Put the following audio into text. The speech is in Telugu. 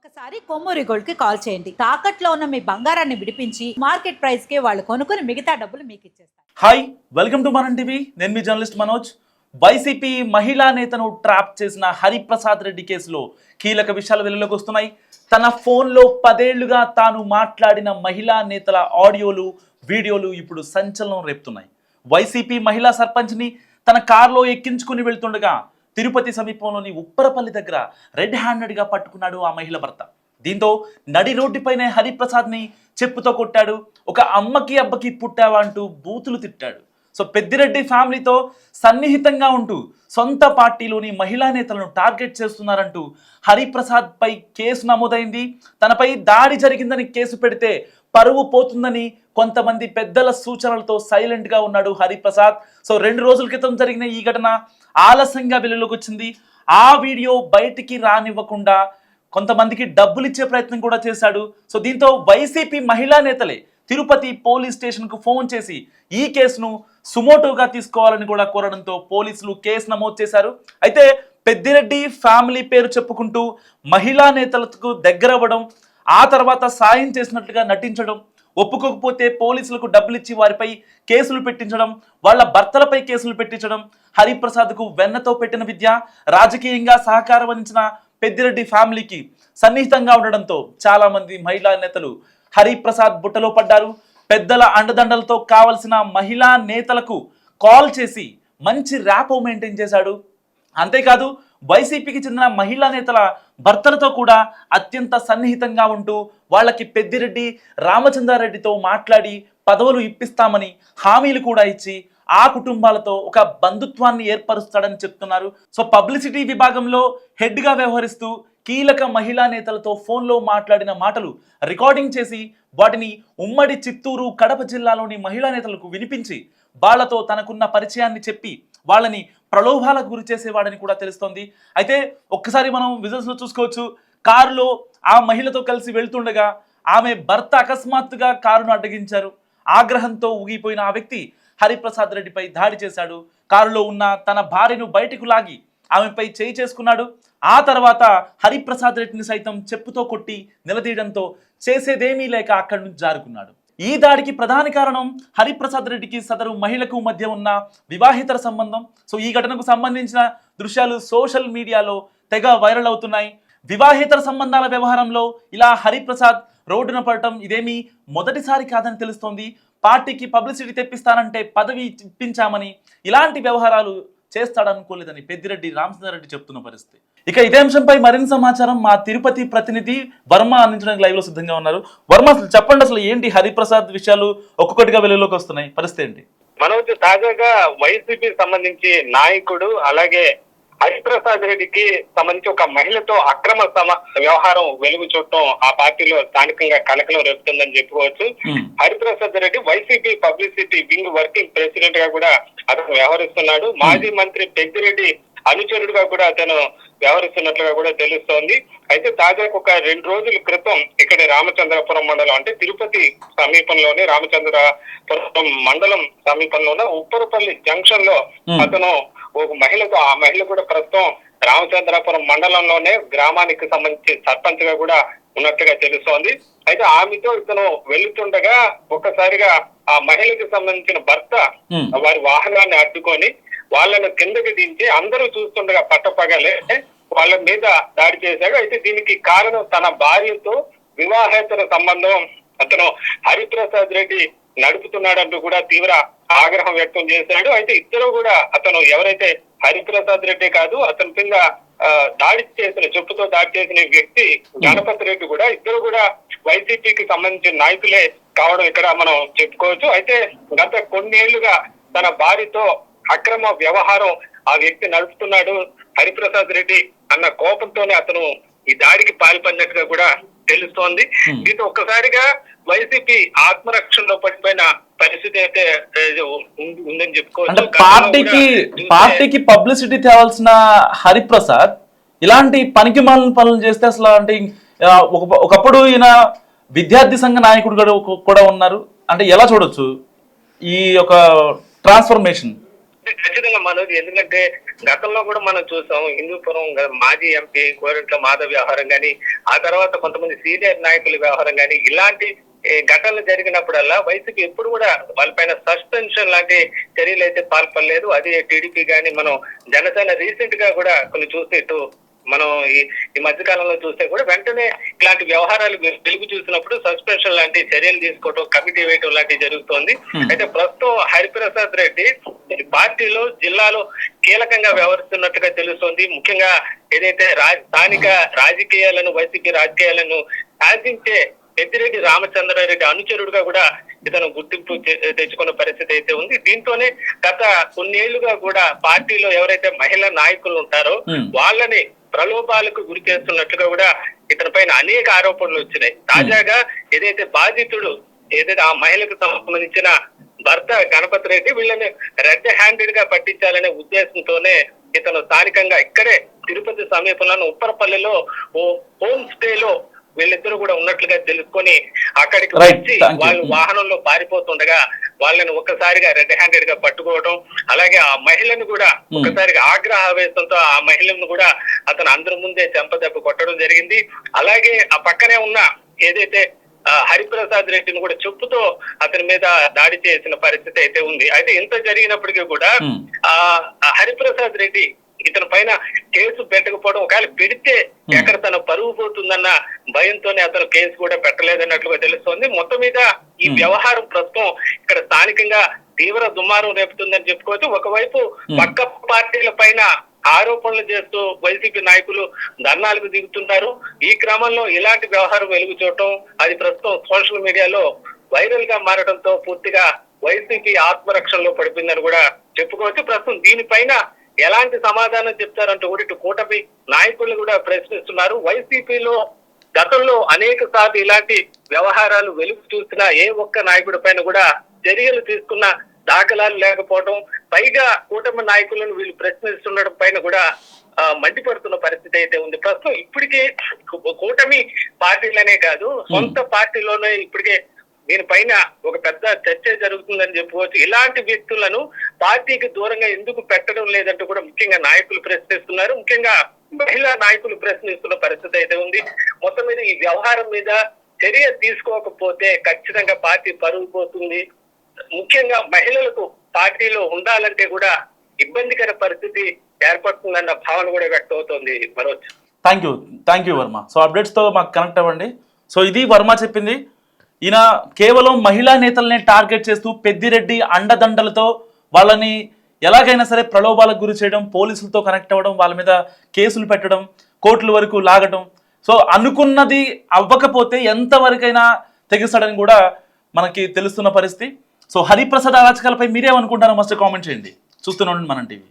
ఒక్కసారి కొమ్మూరి గోల్డ్ కి కాల్ చేయండి. తాకట్లో ఉన్న మీ బంగారాన్ని విడిపించి మార్కెట్ ప్రైస్ కి వాళ్ళు కొనుక్కుని మిగతా డబ్బులు మీకు ఇచ్చేస్తారు. హాయ్, వెల్కమ్ టు మనం టీవీ. నేను మీ జర్నలిస్ట్ మనోజ్. వైసీపీ మహిళా నేతను ట్రాప్ చేసిన హరిప్రసాద్ రెడ్డి కేసులో కీలక విషయాలు వెలుగులోకి వస్తున్నాయి. తన ఫోన్లో 10 ఏళ్లుగా తాను మాట్లాడిన మహిళా నేతల ఆడియోలు, వీడియోలు ఇప్పుడు సంచలనం రేపుతున్నాయి. వైసీపీ మహిళా సర్పంచ్ని తన కారులో ఎక్కించుకుని వెళ్తుండగా తిరుపతి సమీపంలోని ఉప్పరపల్లి దగ్గర రెడ్ హ్యాండెడ్గా పట్టుకున్నాడు ఆ మహిళ భర్త. దీంతో నడి రోడ్డుపైనే హరిప్రసాద్ని చెప్పుతో కొట్టాడు. ఒక అమ్మకి అబ్బకి పుట్టావా అంటూ బూతులు తిట్టాడు. సో పెద్దిరెడ్డి ఫ్యామిలీతో సన్నిహితంగా ఉంటూ సొంత పార్టీలోని మహిళా నేతలను టార్గెట్ చేస్తున్నారంటూ హరిప్రసాద్ పై కేసు నమోదైంది. తనపై దాడి జరిగిందని కేసు పెడితే పరువు పోతుందని కొంతమంది పెద్దల సూచనలతో సైలెంట్గా ఉన్నాడు హరిప్రసాద్. సో 2 రోజుల క్రితం జరిగిన ఈ ఘటన ఆలస్యంగా వెలుగులోకి వచ్చింది. ఆ వీడియో బయటికి రానివ్వకుండా కొంతమందికి డబ్బులు ఇచ్చే ప్రయత్నం కూడా చేశాడు. సో దీంతో వైసీపీ మహిళా నేతలే తిరుపతి పోలీస్ స్టేషన్కు ఫోన్ చేసి ఈ కేసును సుమోటోగా తీసుకోవాలని కూడా కోరడంతో పోలీసులు కేసు నమోదు చేశారు. అయితే పెద్దిరెడ్డి ఫ్యామిలీ పేరు చెప్పుకుంటూ మహిళా నేతలకు దగ్గరవ్వడం, ఆ తర్వాత సాయం చేసినట్లుగా నటించడం, ఒప్పుకోకపోతే పోలీసులకు డబ్బులు ఇచ్చి వారిపై కేసులు పెట్టించడం, వాళ్ళ భర్తలపై కేసులు పెట్టించడం హరిప్రసాద్కు వెన్నతో పెట్టిన విద్య. రాజకీయంగా సహకారం అందించిన పెద్దిరెడ్డి ఫ్యామిలీకి సన్నిహితంగా ఉండడంతో చాలా మంది మహిళా నేతలు హరిప్రసాద్ బుట్టలో పడ్డారు. పెద్దల అండదండలతో కావలసిన మహిళా నేతలకు కాల్ చేసి మంచి ర్యాపో మెయింటైన్ చేశాడు. అంతేకాదు వైసీపీకి చెందిన మహిళా నేతల భర్తలతో కూడా అత్యంత సన్నిహితంగా ఉంటూ వాళ్ళకి పెద్దిరెడ్డి రామచంద్రారెడ్డితో మాట్లాడి పదవులు ఇప్పిస్తామని హామీలు కూడా ఇచ్చి ఆ కుటుంబాలతో ఒక బంధుత్వాన్ని ఏర్పరుస్తాడని చెప్తున్నారు. సో పబ్లిసిటీ విభాగంలో హెడ్గా వ్యవహరిస్తూ కీలక మహిళా నేతలతో ఫోన్లో మాట్లాడిన మాటలు రికార్డింగ్ చేసి వాటిని ఉమ్మడి చిత్తూరు, కడప జిల్లాలోని మహిళా నేతలకు వినిపించి వాళ్లతో తనకున్న పరిచయాన్ని చెప్పి వాళ్ళని ప్రలోభాలకు గురి చేసేవాడని కూడా తెలుస్తోంది. అయితే ఒక్కసారి మనం విజువల్స్లో చూసుకోవచ్చు. కారులో ఆ మహిళతో కలిసి వెళ్తుండగా ఆమె భర్త అకస్మాత్తుగా కారును అడ్డగించారు. ఆగ్రహంతో ఊగిపోయిన ఆ వ్యక్తి హరిప్రసాద్ రెడ్డిపై దాడి చేశాడు. కారులో ఉన్న తన భార్యను బయటకు లాగి ఆమెపై చేయి చేసుకున్నాడు. ఆ తర్వాత హరిప్రసాద్ రెడ్డిని సైతం చెప్పుతో కొట్టి నిలదీయడంతో చేసేదేమీ లేక అక్కడి నుంచి జారుకున్నాడు. ఈ దాడికి ప్రధాన కారణం హరిప్రసాద్ రెడ్డికి సదరు మహిళకు మధ్య ఉన్న వివాహేతర సంబంధం. సో ఈ ఘటనకు సంబంధించిన దృశ్యాలు సోషల్ మీడియాలో తెగ వైరల్ అవుతున్నాయి. వివాహేతర సంబంధాల వ్యవహారంలో ఇలా హరిప్రసాద్ రోడ్డున పడటం ఇదేమీ మొదటిసారి కాదని తెలుస్తోంది. పార్టీకి పబ్లిసిటీ తెప్పిస్తానంటే పదవి ఇప్పించామని ఇలాంటి వ్యవహారాలు చేస్తాడనుకోలేదని పెద్దిరెడ్డి రామచంద్రారెడ్డి చెప్తున్న పరిస్థితి. ఇక ఇదే అంశంపై మరింత సమాచారం మా తిరుపతి ప్రతినిధి వర్మ అందించడానికి లైవ్ లో సిద్ధంగా ఉన్నారు. వర్మ, అసలు చెప్పండి, అసలు ఏంటి హరిప్రసాద్ విషయాలు ఒక్కొక్కటిగా వెలుగులోకి వస్తున్నాయి, పరిస్థితి ఏంటి? మనోజ్, తాజాగా వైసీపీకి సంబంధించి నాయకుడు అలాగే హరిప్రసాద్ రెడ్డికి సంబంధించి ఒక మహిళతో అక్రమ వ్యవహారం వెలుగు చూడటం ఆ పార్టీలో స్థానికంగా కలకలం రేపుతుందని చెప్పుకోవచ్చు. Hariprasad Reddy YCP publicity wing working president గా కూడా అతను వ్యవహరిస్తున్నాడు. మాజీ మంత్రి పెద్దిరెడ్డి అనుచరుడుగా కూడా అతను వ్యవహరిస్తున్నట్లుగా కూడా తెలుస్తోంది. అయితే తాజాగా ఒక 2 రోజుల క్రితం ఇక్కడ రామచంద్రపురం మండలం, అంటే తిరుపతి సమీపంలోనే రామచంద్రపురం మండలం సమీపంలోనే ఉప్పరపల్లి జంక్షన్ లో అతను ఒక మహిళతో, ఆ మహిళ కూడా ప్రస్తుతం రామచంద్రపురం మండలంలోనే గ్రామానికి సంబంధించి సర్పంచ్ గా కూడా ఉన్నట్టుగా తెలుస్తోంది. అయితే ఆమెతో ఇతను వెళుతుండగా ఒక్కసారిగా ఆ మహిళకి సంబంధించిన భర్త వారి వాహనాన్ని అడ్డుకొని వాళ్ళను కిందకి దించి అందరూ చూస్తుండగా పట్టపగలే వాళ్ళ మీద దాడి చేశాడు. అయితే దీనికి కారణం తన భార్యతో వివాహేతర సంబంధం అతను హరిప్రసాద్ రెడ్డి నడుపుతున్నాడంటూ కూడా తీవ్ర ఆగ్రహం వ్యక్తం చేశాడు. అయితే ఇద్దరు కూడా, అతను ఎవరైతే హరిప్రసాద్ రెడ్డి కాదు, అతని కింద దాడి చేసిన, చెప్పుతో దాడి చేసిన వ్యక్తి గణపతి రెడ్డి కూడా, ఇద్దరు కూడా వైసీపీకి సంబంధించిన నాయకులే కావడం ఇక్కడ మనం చెప్పుకోవచ్చు. అయితే గత కొన్నేళ్లుగా తన భార్యతో అక్రమ వ్యవహారం ఆ వ్యక్తి నడుపుతున్నాడు హరిప్రసాద్ రెడ్డి అన్న కోపంతోనే అతను ఈ దాడికి పాల్పడినట్టుగా కూడా తెలుస్తోంది. దీంతో ఒక్కసారిగా వైసీపీ ఆత్మరక్షణలో పడిపోయిన పరిస్థితి అయితే ఉందని చెప్పుకోవచ్చు. పార్టీకి పబ్లిసిటీ తేవాల్సిన హరిప్రసాద్ ఇలాంటి పనికి మాలిన పనులు చేస్తే అసలు అంటే ఒకప్పుడు ఈయన విద్యార్థి సంఘ నాయకుడు కూడా ఉన్నారు. అంటే ఎలా చూడొచ్చు ఈ యొక్క ట్రాన్స్ఫర్మేషన్? ఖచ్చితంగా మనోజ్, ఎందుకంటే గతంలో కూడా మనం చూసాం హిందూపురం మాజీ ఎంపీ కోరింట్ల మాధవ్ వ్యవహారం కానీ, ఆ తర్వాత కొంతమంది సీనియర్ నాయకుల వ్యవహారం కానీ, ఇలాంటి ఘటనలు జరిగినప్పుడల్లా వైసీపీ ఎప్పుడు కూడా వాళ్ళపైన సస్పెన్షన్ లాంటి చర్యలు అయితే పాల్పడలేదు. అది టీడీపీ కానీ, మనం జనసేన రీసెంట్ గా కూడా కొన్ని చూస్తే ఇటు మనం ఈ మధ్య కాలంలో చూస్తే కూడా వెంటనే ఇలాంటి వ్యవహారాలు వెలుగు చూసినప్పుడు సస్పెన్షన్ లాంటి చర్యలు తీసుకోవటం, కమిటీ వేయటం లాంటివి జరుగుతోంది. అయితే ప్రస్తుతం హరిప్రసాద్ రెడ్డి పార్టీలో జిల్లాలో కీలకంగా వ్యవహరిస్తున్నట్టుగా తెలుస్తోంది. ముఖ్యంగా ఏదైతే స్థానిక రాజకీయాలను, వైసీపీ రాజకీయాలను శాసించే పెద్దిరెడ్డి రామచంద్రారెడ్డి అనుచరుడుగా కూడా ఇతను గుర్తింపు తెచ్చుకున్న పరిస్థితి అయితే ఉంది. దీంతోనే గత కొన్నేళ్లుగా కూడా పార్టీలో ఎవరైతే మహిళా నాయకులు ఉంటారో వాళ్ళని ప్రలోభాలకు గురి చేస్తున్నట్లుగా కూడా ఇతని పైన అనేక ఆరోపణలు వచ్చినాయి. తాజాగా ఏదైతే బాధితుడు ఏదైతే ఆ మహిళకు సంబంధించిన భర్త గణపతి రెడ్డి వీళ్ళని రెడ్ హ్యాండెడ్ గా పట్టించాలనే ఉద్దేశంతోనే ఇతను స్థానికంగా ఇక్కడే తిరుపతి సమీపంలోని ఉప్పరపల్లిలో ఓ హోమ్ స్టేలో వీళ్ళిద్దరూ కూడా ఉన్నట్లుగా తెలుసుకొని అక్కడికి వచ్చి వాళ్ళు వాహనంలో పారిపోతుండగా వాళ్ళని ఒక్కసారిగా రెడ్ హ్యాండెడ్ గా పట్టుకోవడం, అలాగే ఆ మహిళను కూడా ఒక్కసారిగా ఆవేశంతో ఆ మహిళను కూడా అతను అందరి ముందే చెంపదెబ్బ కొట్టడం జరిగింది. అలాగే ఆ పక్కనే ఉన్న ఏదైతే హరిప్రసాద్ రెడ్డిని కూడా చెప్పుతో అతని మీద దాడి చేసిన పరిస్థితి అయితే ఉంది. అయితే ఇంత జరిగినప్పటికీ కూడా ఆ హరిప్రసాద్ రెడ్డి ఇతని పైన కేసు పెట్టకపోవడం, ఒకవేళ పెడితే ఎక్కడ తన పరువు పోతుందన్న భయంతోనే అతను కేసు కూడా పెట్టలేదన్నట్లుగా తెలుస్తోంది. మొత్తం మీద ఈ వ్యవహారం ప్రస్తుతం ఇక్కడ స్థానికంగా తీవ్ర దుమారం రేపుతుందని చెప్పుకోవచ్చు. ఒకవైపు పక్క పార్టీల పైన ఆరోపణలు చేస్తూ వైసీపీ నాయకులు ధర్నాలకు దిగుతున్నారు. ఈ క్రమంలో ఇలాంటి వ్యవహారం వెలుగు చూడటం, అది ప్రస్తుతం సోషల్ మీడియాలో వైరల్ గా మారడంతో పూర్తిగా వైసీపీ ఆత్మరక్షణలో పడిపోయిందని కూడా చెప్పుకోవచ్చు. ప్రస్తుతం దీనిపైన ఎలాంటి సమాధానం చెప్తారంటూ కూడా ఇటు కూటమి నాయకులు కూడా ప్రశ్నిస్తున్నారు. వైసీపీలో గతంలో అనేక సార్లు ఇలాంటి వ్యవహారాలు వెలుగు చూసిన ఏ ఒక్క నాయకుడి పైన కూడా చర్యలు తీసుకున్న దాఖలాలు లేకపోవడం, పైగా కూటమి నాయకులను వీళ్ళు ప్రశ్నిస్తుండడం పైన కూడా మండిపడుతున్న పరిస్థితి అయితే ఉంది. ప్రస్తుతం ఇప్పటికే కూటమి పార్టీలనే కాదు, సొంత పార్టీలోనే ఇప్పటికే దీనిపైన ఒక పెద్ద చర్చ జరుగుతుందని చెప్పుకోవచ్చు. ఇలాంటి వ్యక్తులను పార్టీకి దూరంగా ఎందుకు పెట్టడం లేదంటూ కూడా ముఖ్యంగా నాయకులు ప్రశ్నిస్తున్నారు. ముఖ్యంగా మహిళా నాయకులు ప్రశ్నిస్తున్న పరిస్థితి అయితే ఉంది. మొత్తం మీద ఈ వ్యవహారం మీద చర్య తీసుకోకపోతే ఖచ్చితంగా పార్టీ పరుగు పోతుంది. ముఖ్యంగా మహిళలకు పార్టీలో ఉండాలంటే కూడా ఇబ్బందికర పరిస్థితి ఏర్పడుతుందన్న భావన కూడా వ్యక్తం అవుతోంది. Manoj, thank you Varma. So updates తో మాకు కనెక్ట్ అవ్వండి. సో ఇది వర్మ చెప్పింది. ఈయన కేవలం మహిళా నేతలనే టార్గెట్ చేస్తూ పెద్దిరెడ్డి అండదండలతో వాళ్ళని ఎలాగైనా సరే ప్రలోభాలకు గురి చేయడం, పోలీసులతో కనెక్ట్ అవ్వడం, వాళ్ళ మీద కేసులు పెట్టడం, కోర్టుల వరకు లాగడం. సో అనుకున్నది అవ్వకపోతే ఎంతవరకైనా తెగిస్తాడని కూడా మనకి తెలుస్తున్న పరిస్థితి. సో హరిప్రసాద్ అరాచకాలపై మీరేమనుకుంటారో మస్ట్ కామెంట్ చేయండి. చూస్తూనే ఉండండి మనం టీవీ.